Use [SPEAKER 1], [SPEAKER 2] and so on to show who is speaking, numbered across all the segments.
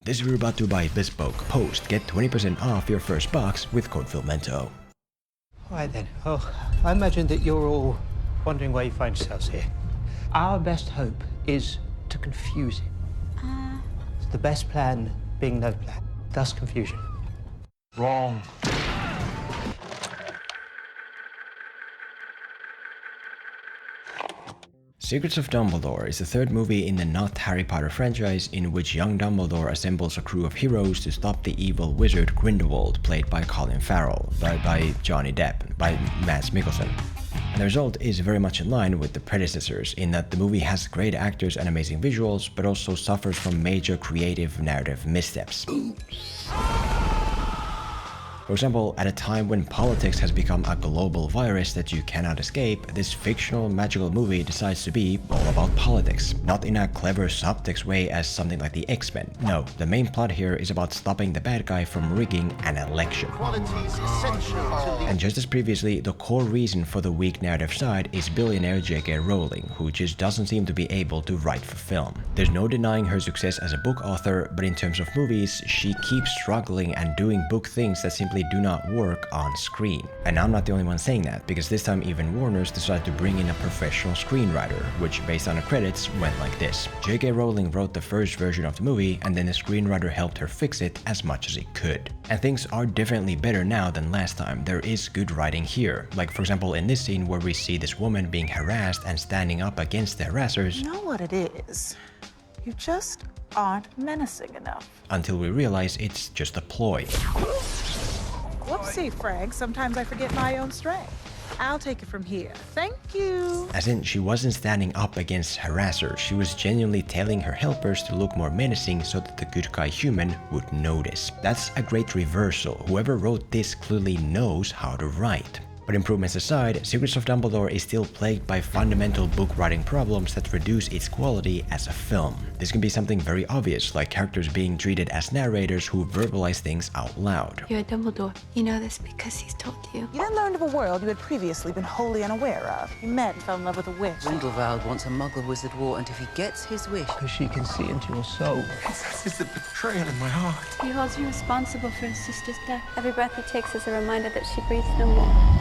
[SPEAKER 1] This review brought to you by Bespoke Post. Get 20% off your first box with code FILMENTO.
[SPEAKER 2] Right then. Oh, I imagine that you're all wondering why you find yourselves here. Our best hope is to confuse him. The best plan being no plan, thus confusion.
[SPEAKER 3] Wrong.
[SPEAKER 1] Secrets of Dumbledore is the third movie in the not Harry Potter franchise in which young Dumbledore assembles a crew of heroes to stop the evil wizard Grindewald, played by Colin Farrell, by Johnny Depp, by Mads Mikkelsen. And the result is very much in line with the predecessors in that the movie has great actors and amazing visuals, but also suffers from major creative narrative missteps. For example, at a time when politics has become a global virus that you cannot escape, this fictional magical movie decides to be all about politics. Not in a clever subtext way as something like the X-Men. No, the main plot here is about stopping the bad guy from rigging an election. And just as previously, the core reason for the weak narrative side is billionaire JK Rowling, who just doesn't seem to be able to write for film. There's no denying her success as a book author, but in terms of movies, she keeps struggling and doing book things that simply do not work on screen. And I'm not the only one saying that, because this time even Warner's decided to bring in a professional screenwriter, which based on the credits went like this. JK Rowling wrote the first version of the movie, and then the screenwriter helped her fix it as much as he could. And things are definitely better now than last time. There is good writing here. Like for example in this scene where we see this woman being harassed and standing up against the harassers.
[SPEAKER 4] You know what it is? You just aren't menacing enough.
[SPEAKER 1] Until we realize it's just a ploy.
[SPEAKER 4] Whoopsie, Frank. Sometimes I forget my own strength. I'll take it from here. Thank you.
[SPEAKER 1] As in, she wasn't standing up against harassers, she was genuinely telling her helpers to look more menacing so that the good guy human would notice. That's a great reversal. Whoever wrote this clearly knows how to write. But improvements aside, Secrets of Dumbledore is still plagued by fundamental book writing problems that reduce its quality as a film. This can be something very obvious, like characters being treated as narrators who verbalize things out loud.
[SPEAKER 5] You're a Dumbledore. You know this because he's told you.
[SPEAKER 4] You then learned of a world you had previously been wholly unaware of. You met and fell in love with a witch.
[SPEAKER 6] Grindelwald wants a Muggle wizard war, and if he gets his wish...
[SPEAKER 2] Because she can see into your soul.
[SPEAKER 3] It's the betrayal in my heart.
[SPEAKER 5] He holds you responsible for his sister's death. Every breath he takes is a reminder that she breathes no more.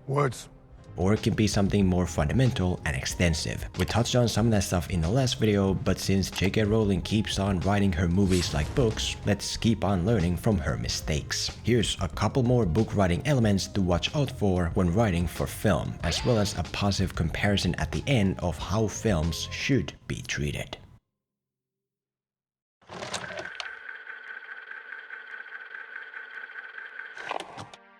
[SPEAKER 3] Words.
[SPEAKER 1] Or it can be something more fundamental and extensive. We touched on some of that stuff in the last video, but since JK Rowling keeps on writing her movies like books, let's keep on learning from her mistakes. Here's a couple more book writing elements to watch out for when writing for film, as well as a positive comparison at the end of how films should be treated.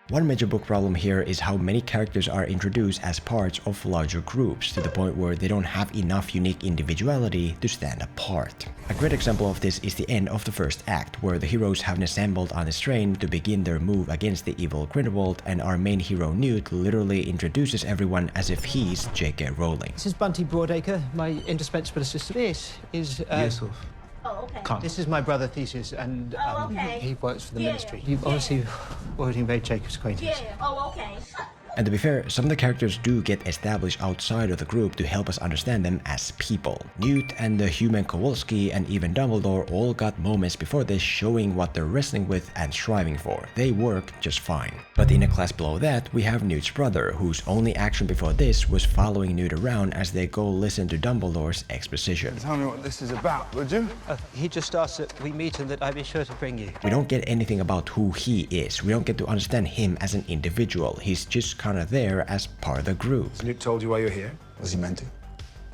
[SPEAKER 1] One major book problem here is how many characters are introduced as parts of larger groups, to the point where they don't have enough unique individuality to stand apart. A great example of this is the end of the first act, where the heroes have assembled on this train to begin their move against the evil Grindelwald, and our main hero Newt literally introduces everyone as if he's JK Rowling.
[SPEAKER 2] This is Bunty Broadacre, my indispensable assistant. This is
[SPEAKER 3] Yusuf.
[SPEAKER 7] Oh, okay.
[SPEAKER 3] Can't.
[SPEAKER 2] This is my brother Theseus, and
[SPEAKER 7] okay.
[SPEAKER 2] he works for the
[SPEAKER 7] Yeah.
[SPEAKER 2] ministry. You've obviously already made Jacob's acquaintance.
[SPEAKER 7] Yeah. Oh, okay.
[SPEAKER 1] And to be fair, some of the characters do get established outside of the group to help us understand them as people. Newt and the human Kowalski and even Dumbledore all got moments before this showing what they're wrestling with and striving for. They work just fine. But in a class below that, we have Newt's brother, whose only action before this was following Newt around as they go listen to Dumbledore's exposition.
[SPEAKER 3] Tell me what this is about, would you?
[SPEAKER 2] He just asked that we meet and that I be sure to bring you.
[SPEAKER 1] We don't get anything about who he is. We don't get to understand him as an individual. He's just kind of there as part of the group.
[SPEAKER 3] Newt told you why you're here? Was he meant to?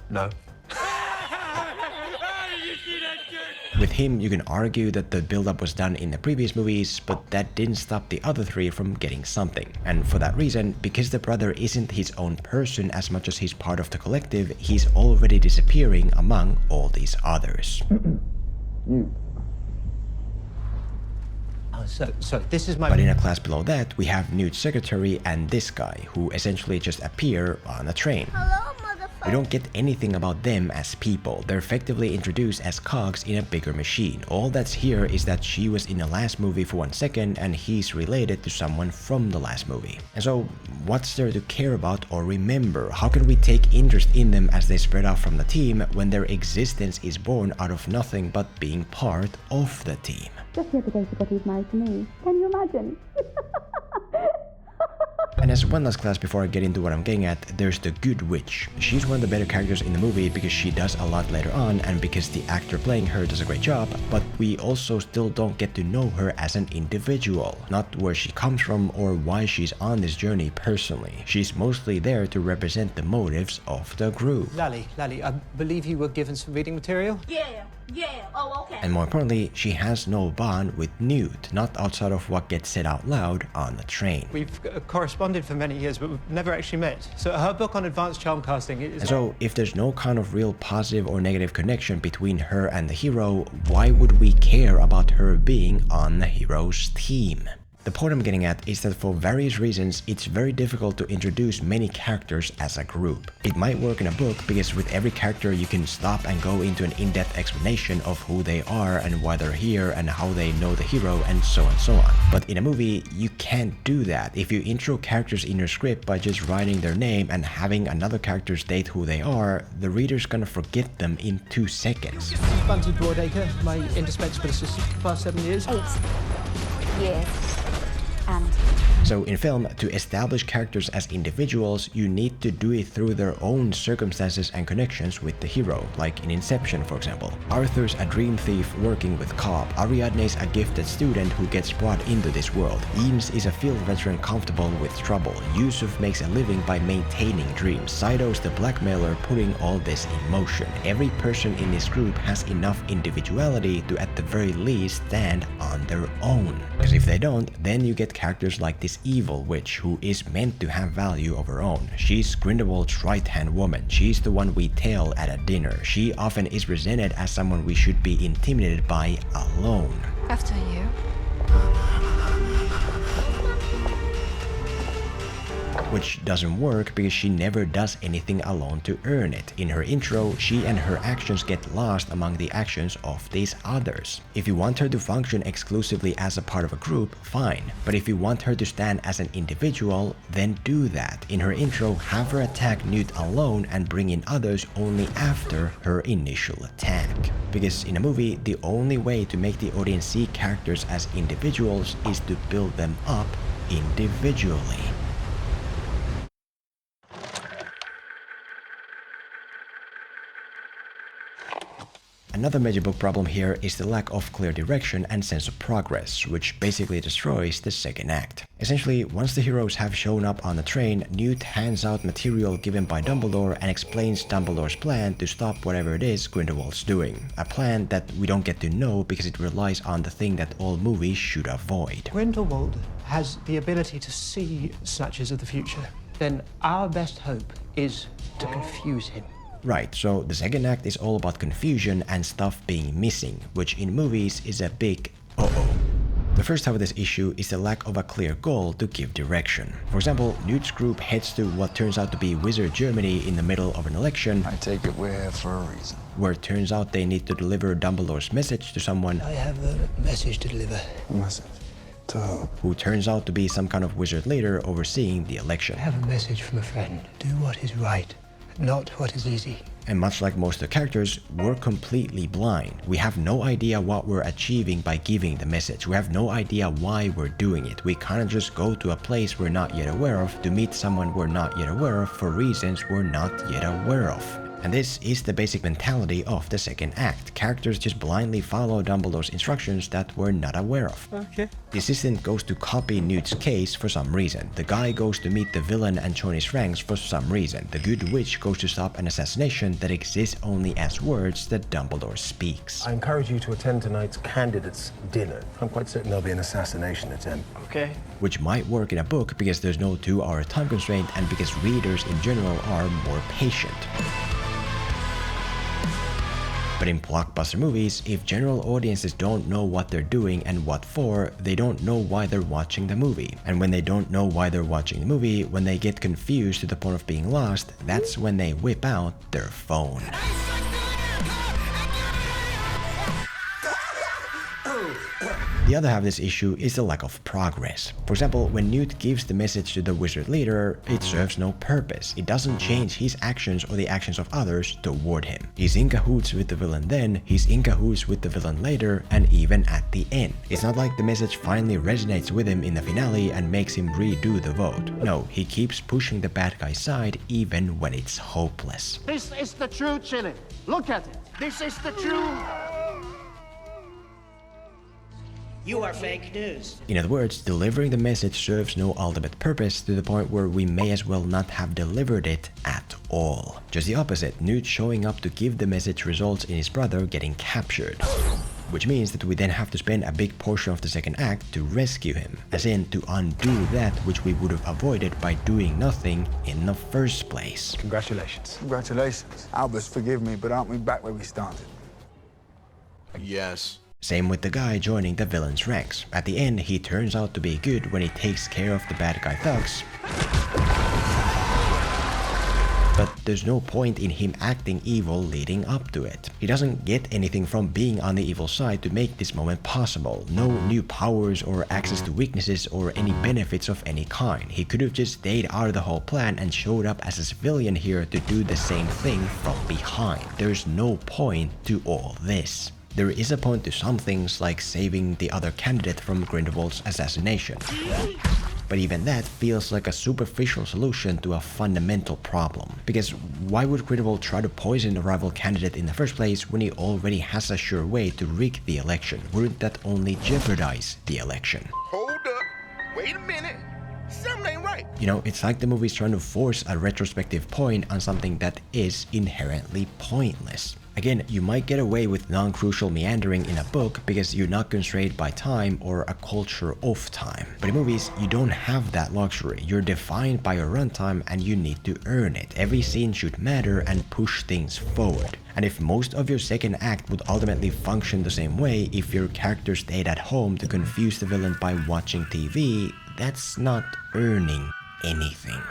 [SPEAKER 2] No.
[SPEAKER 1] With him, you can argue that the build-up was done in the previous movies, but that didn't stop the other three from getting something. And for that reason, because the brother isn't his own person as much as he's part of the collective, he's already disappearing among all these others.
[SPEAKER 2] So this is my...
[SPEAKER 1] But in a class below that, we have Newt's secretary and this guy, who essentially just appear on a train.
[SPEAKER 7] Hello, motherfucker.
[SPEAKER 1] We don't get anything about them as people. They're effectively introduced as cogs in a bigger machine. All that's here is that she was in the last movie for 1 second and he's related to someone from the last movie. And so, what's there to care about or remember? How can we take interest in them as they spread out from the team when their existence is born out of nothing but being part of the team?
[SPEAKER 5] Just the other day, he was married to me. Can you imagine?
[SPEAKER 1] And as one last class before I get into what I'm getting at, there's the Good Witch. She's one of the better characters in the movie because she does a lot later on and because the actor playing her does a great job, but we also still don't get to know her as an individual. Not where she comes from or why she's on this journey personally. She's mostly there to represent the motives of the group.
[SPEAKER 2] Lally, I believe you were given some reading material?
[SPEAKER 7] Yeah, oh, okay.
[SPEAKER 1] And more importantly, she has no bond with Newt, not outside of what gets said out loud on the train.
[SPEAKER 2] We've corresponded for many years, but we've never actually met. So her book on advanced charm casting is...
[SPEAKER 1] And so, if there's no kind of real positive or negative connection between her and the hero, why would we care about her being on the hero's team? The point I'm getting at is that for various reasons, it's very difficult to introduce many characters as a group. It might work in a book because with every character you can stop and go into an in-depth explanation of who they are and why they're here and how they know the hero and so on. But in a movie, you can't do that. If you intro characters in your script by just writing their name and having another character state who they are, the reader's gonna forget them in 2 seconds.
[SPEAKER 2] Bunty Broadacre, my indispensable assistant for the past 7 years.
[SPEAKER 5] 8 years. And
[SPEAKER 1] So in film, to establish characters as individuals, you need to do it through their own circumstances and connections with the hero, like in Inception for example. Arthur's a dream thief working with Cobb, Ariadne's a gifted student who gets brought into this world, Eames is a field veteran comfortable with trouble, Yusuf makes a living by maintaining dreams, Sido's the blackmailer putting all this in motion. Every person in this group has enough individuality to at the very least stand on their own. Because if they don't, then you get characters like this evil witch who is meant to have value of her own. She's Grindelwald's right-hand woman. She's the one we tell at a dinner. She often is presented as someone we should be intimidated by alone.
[SPEAKER 5] after you.
[SPEAKER 1] Which doesn't work because she never does anything alone to earn it. In her intro, she and her actions get lost among the actions of these others. If you want her to function exclusively as a part of a group, fine. But if you want her to stand as an individual, then do that. In her intro, have her attack Newt alone and bring in others only after her initial attack. Because in a movie, the only way to make the audience see characters as individuals is to build them up individually. Another major book problem here is the lack of clear direction and sense of progress, which basically destroys the second act. Essentially, once the heroes have shown up on the train, Newt hands out material given by Dumbledore and explains Dumbledore's plan to stop whatever it is Grindelwald's doing. A plan that we don't get to know because it relies on the thing that all movies should avoid.
[SPEAKER 2] Grindelwald has the ability to see snatches of the future. Then our best hope is to confuse him.
[SPEAKER 1] Right, so the second act is all about confusion and stuff being missing, which in movies is a big uh-oh. The first half of this issue is the lack of a clear goal to give direction. For example, Newt's group heads to what turns out to be Wizard Germany in the middle of an election.
[SPEAKER 3] I take it we're here for a reason.
[SPEAKER 1] Where it turns out they need to deliver Dumbledore's message to someone.
[SPEAKER 2] I have a message to deliver.
[SPEAKER 3] A message? To who?
[SPEAKER 1] Who turns out to be some kind of wizard leader overseeing the election.
[SPEAKER 2] I have a message from a friend. Do what is right, not what is easy.
[SPEAKER 1] And much like most of the characters, we're completely blind. We have no idea what we're achieving by giving the message. We have no idea why we're doing it. We kind of just go to a place we're not yet aware of to meet someone we're not yet aware of for reasons we're not yet aware of. And this is the basic mentality of the second act. Characters just blindly follow Dumbledore's instructions that we're not aware of.
[SPEAKER 2] Okay.
[SPEAKER 1] The assistant goes to copy Newt's case for some reason. The guy goes to meet the villain and join his ranks for some reason. The good witch goes to stop an assassination that exists only as words that Dumbledore speaks.
[SPEAKER 8] I encourage you to attend tonight's candidates' dinner. I'm quite certain there'll be an assassination attempt.
[SPEAKER 2] Okay.
[SPEAKER 1] Which might work in a book because there's no 2-hour time constraint and because readers in general are more patient. But But in blockbuster movies, if general audiences don't know what they're doing and what for, they don't know why they're watching the movie. And when they don't know why they're watching the movie, when they get confused to the point of being lost, that's when they whip out their phone. The other half of this issue is the lack of progress. For example, when Newt gives the message to the wizard leader, it serves no purpose. It doesn't change his actions or the actions of others toward him. He's in cahoots with the villain then, he's in cahoots with the villain later, and even at the end. It's not like the message finally resonates with him in the finale and makes him redo the vote. No, he keeps pushing the bad guy's side even when it's hopeless.
[SPEAKER 9] This is the true chili. Look at it. This is the true... You are fake news.
[SPEAKER 1] In other words, delivering the message serves no ultimate purpose to the point where we may as well not have delivered it at all. Just the opposite, Newt showing up to give the message results in his brother getting captured. Which means that we then have to spend a big portion of the second act to rescue him, as in to undo that which we would have avoided by doing nothing in the first place.
[SPEAKER 8] Congratulations.
[SPEAKER 3] Congratulations. Albus, forgive me, but aren't we back where we started?
[SPEAKER 10] Yes.
[SPEAKER 1] Same with the guy joining the villain's ranks. At the end, he turns out to be good when he takes care of the bad guy thugs. But there's no point in him acting evil leading up to it. He doesn't get anything from being on the evil side to make this moment possible. No new powers or access to weaknesses or any benefits of any kind. He could have just stayed out of the whole plan and showed up as a civilian here to do the same thing from behind. There's no point to all this. There is a point to some things like saving the other candidate from Grindelwald's assassination. But even that feels like a superficial solution to a fundamental problem. Because why would Grindelwald try to poison the rival candidate in the first place when he already has a sure way to rig the election? Wouldn't that only jeopardize the election?
[SPEAKER 10] Hold up. Wait a minute. Something ain't right.
[SPEAKER 1] You know, it's like the movie's trying to force a retrospective point on something that is inherently pointless. Again, you might get away with non-crucial meandering in a book because you're not constrained by time or a culture of time. But in movies, you don't have that luxury. You're defined by your runtime and you need to earn it. Every scene should matter and push things forward. And if most of your second act would ultimately function the same way if your character stayed at home to confuse the villain by watching TV, that's not earning anything.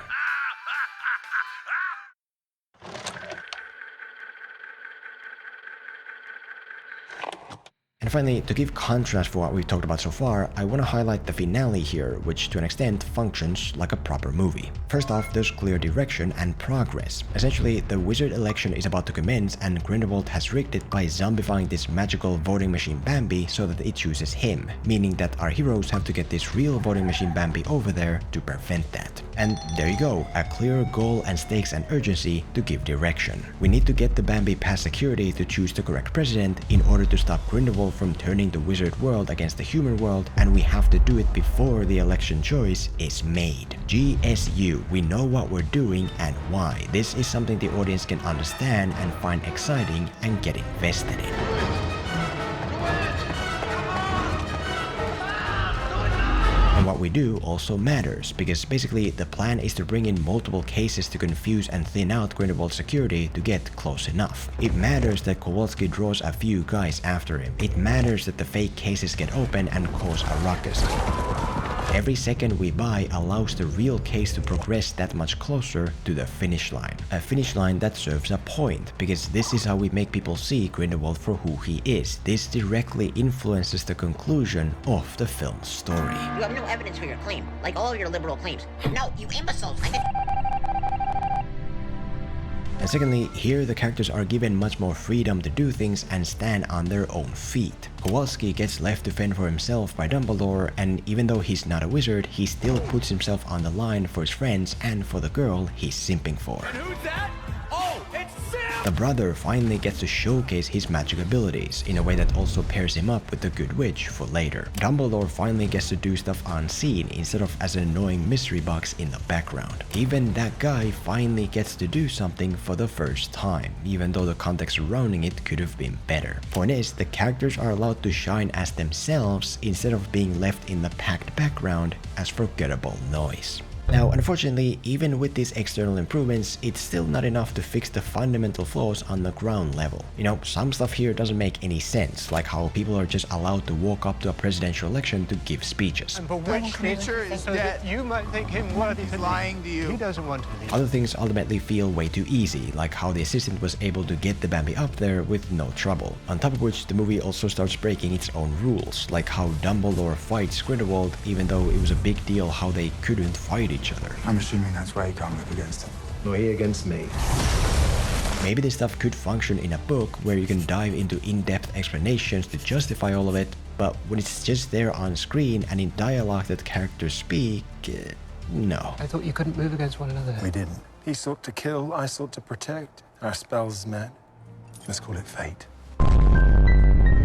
[SPEAKER 1] And finally, to give contrast for what we've talked about so far, I want to highlight the finale here, which to an extent functions like a proper movie. First off, there's clear direction and progress. Essentially, the wizard election is about to commence and Grindewald has rigged it by zombifying this magical voting machine Bambi so that it chooses him, meaning that our heroes have to get this real voting machine Bambi over there to prevent that. And there you go, a clear goal and stakes and urgency to give direction. We need to get the Bambi past security to choose the correct president in order to stop Grindewald from turning the wizard world against the human world, and we have to do it before the election choice is made. GSU, we know what we're doing and why. This is something the audience can understand and find exciting and get invested in. And what we do also matters, because basically the plan is to bring in multiple cases to confuse and thin out Grindelwald's security to get close enough. It matters that Kowalski draws a few guys after him. It matters that the fake cases get open and cause a ruckus. Every second we buy allows the real case to progress that much closer to the finish line. A finish line that serves a point, because this is how we make people see Grindelwald for who he is. This directly influences the conclusion of the film's story.
[SPEAKER 11] You have no evidence for your claim, like all your liberal claims. No, you imbeciles!
[SPEAKER 1] And secondly, here the characters are given much more freedom to do things and stand on their own feet. Kowalski gets left to fend for himself by Dumbledore, and even though he's not a wizard, he still puts himself on the line for his friends and for the girl he's simping for.
[SPEAKER 10] And who's that? Oh, it's Sam!
[SPEAKER 1] The brother finally gets to showcase his magic abilities in a way that also pairs him up with the good witch for later. Dumbledore finally gets to do stuff on scene instead of as an annoying mystery box in the background. Even that guy finally gets to do something for the first time, even though the context surrounding it could have been better. For this, the characters are allowed to shine as themselves instead of being left in the packed background as forgettable noise. Now, unfortunately, even with these external improvements, it's still not enough to fix the fundamental flaws on the ground level. You know, some stuff here doesn't make any sense, like how people are just allowed to walk up to a presidential election to give speeches.
[SPEAKER 2] But which creature is that you might think him worthy
[SPEAKER 3] He's lying to you.
[SPEAKER 2] He doesn't want to leave.
[SPEAKER 1] Other things ultimately feel way too easy, like how the assistant was able to get the Bambi up there with no trouble. On top of which, the movie also starts breaking its own rules, like how Dumbledore fights Grindewald, even though it was a big deal how they couldn't fight each other.
[SPEAKER 3] I'm assuming that's why you can't move against him.
[SPEAKER 8] Or he against me.
[SPEAKER 1] Maybe this stuff could function in a book where you can dive into in-depth explanations to justify all of it, but when it's just there on screen and in dialogue that characters speak, no.
[SPEAKER 2] I thought you couldn't move against one another.
[SPEAKER 8] We didn't. He sought to kill, I sought to protect. Our spells met. Let's call it fate.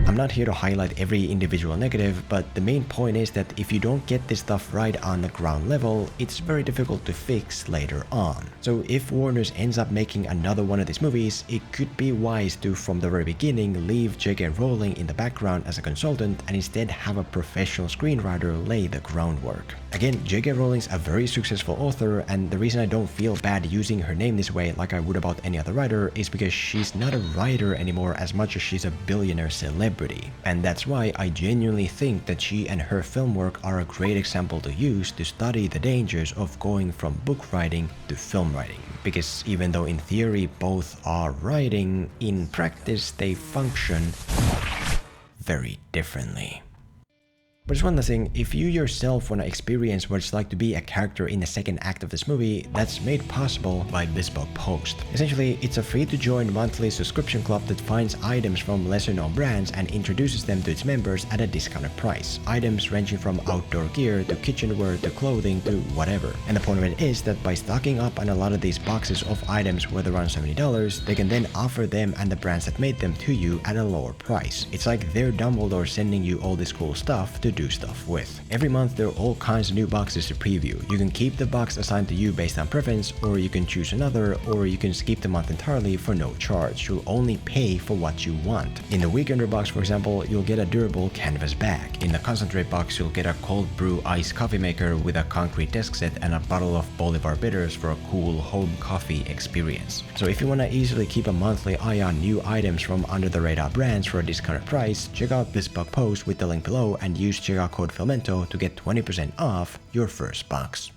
[SPEAKER 1] I'm not here to highlight every individual negative, but the main point is that if you don't get this stuff right on the ground level, it's very difficult to fix later on. So if Warner's ends up making another one of these movies, it could be wise to, from the very beginning, leave JK Rowling in the background as a consultant and instead have a professional screenwriter lay the groundwork. Again, JK Rowling's a very successful author, and the reason I don't feel bad using her name this way like I would about any other writer is because she's not a writer anymore as much as she's a billionaire celebrity. And that's why I genuinely think that she and her film work are a great example to use to study the dangers of going from book writing to film writing. Because even though in theory both are writing, in practice they function very differently. But just one last thing, if you yourself want to experience what it's like to be a character in the second act of this movie, that's made possible by Bespoke Post. Essentially, it's a free-to-join monthly subscription club that finds items from lesser-known brands and introduces them to its members at a discounted price. Items ranging from outdoor gear to kitchenware to clothing to whatever. And the point of it is that by stocking up on a lot of these boxes of items worth around $70, they can then offer them and the brands that made them to you at a lower price. It's like they're Dumbledore sending you all this cool stuff to do stuff with. Every month there are all kinds of new boxes to preview. You can keep the box assigned to you based on preference, or you can choose another, or you can skip the month entirely for no charge. You'll only pay for what you want. In the Weekender box, for example, you'll get a durable canvas bag. In the Concentrate box, you'll get a cold brew iced coffee maker with a concrete desk set and a bottle of Bolivar bitters for a cool home coffee experience. So if you want to easily keep a monthly eye on new items from under the radar brands for a discounted price, check out Bespoke Post with the link below and use checkout code FILMENTO to get 20% off your first box.